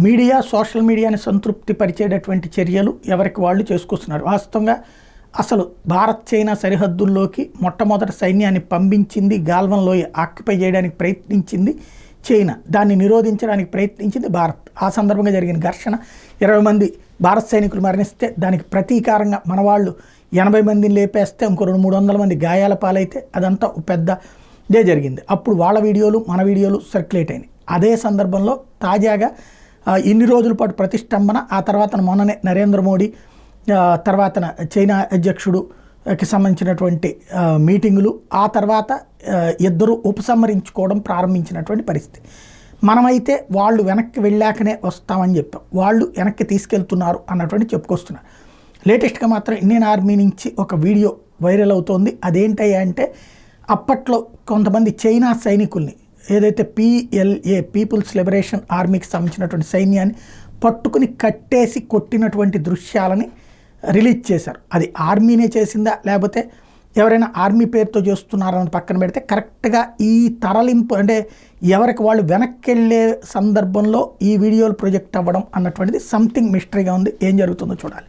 Media social మీడియాని సంతృప్తి పరిచేటటువంటి చర్యలు ఎవరికి వాళ్ళు చేసుకొస్తున్నారు. వాస్తవంగా అసలు భారత్ చైనా సరిహద్దుల్లోకి మొట్టమొదటి సైన్యాన్ని పంపించింది, గాల్వన్ లోయ ఆక్యుపై చేయడానికి ప్రయత్నించింది చైనా, దాన్ని నిరోధించడానికి ప్రయత్నించింది భారత్. ఆ సందర్భంగా జరిగిన ఘర్షణ 20 మంది భారత సైనికులు మరణిస్తే దానికి ప్రతీకారంగా మన వాళ్ళు 80 మందిని లేపేస్తే ఇంకో 200-300 మంది గాయాల పాలైతే అదంతా పెద్దదే జరిగింది. అప్పుడు వాళ్ళ వీడియోలు మన వీడియోలు సర్క్యులేట్ అయినాయి. అదే సందర్భంలో తాజాగా ఇన్ని రోజుల పాటు ప్రతిష్టంభన, ఆ తర్వాత మొన్ననే నరేంద్ర మోడీ తర్వాత చైనా అధ్యక్షుడుకి సంబంధించినటువంటి మీటింగులు, ఆ తర్వాత ఇద్దరు ఉపసంహరించుకోవడం ప్రారంభించినటువంటి పరిస్థితి. మనమైతే వాళ్ళు వెనక్కి వెళ్ళాకనే వస్తామని చెప్పాం, వాళ్ళు వెనక్కి తీసుకెళ్తున్నారు అన్నటువంటి చెప్పుకొస్తున్నారు. లేటెస్ట్గా మాత్రం ఇండియన్ ఆర్మీ నుంచి ఒక వీడియో వైరల్ అవుతోంది. అదేంటయ్యా అంటే, అప్పట్లో కొంతమంది చైనా సైనికుల్ని ఏదైతే PLA పీపుల్స్ లిబరేషన్ ఆర్మీకి సంబంధించినటువంటి సైన్యాన్ని పట్టుకుని కట్టేసి కొట్టినటువంటి దృశ్యాలని రిలీజ్ చేశారు. అది ఆర్మీనే చేసిందా లేకపోతే ఎవరైనా ఆర్మీ పేరుతో చేస్తున్నారని పక్కన పెడితే, కరెక్ట్గా ఈ తరలింపు అంటే ఎవరికి వాళ్ళు వెనక్కి వెళ్ళే సందర్భంలో ఈ వీడియోలు ప్రొజెక్ట్ అవ్వడం అన్నటువంటిది సంథింగ్ మిస్టరీగా ఉంది. ఏం జరుగుతుందో చూడాలి.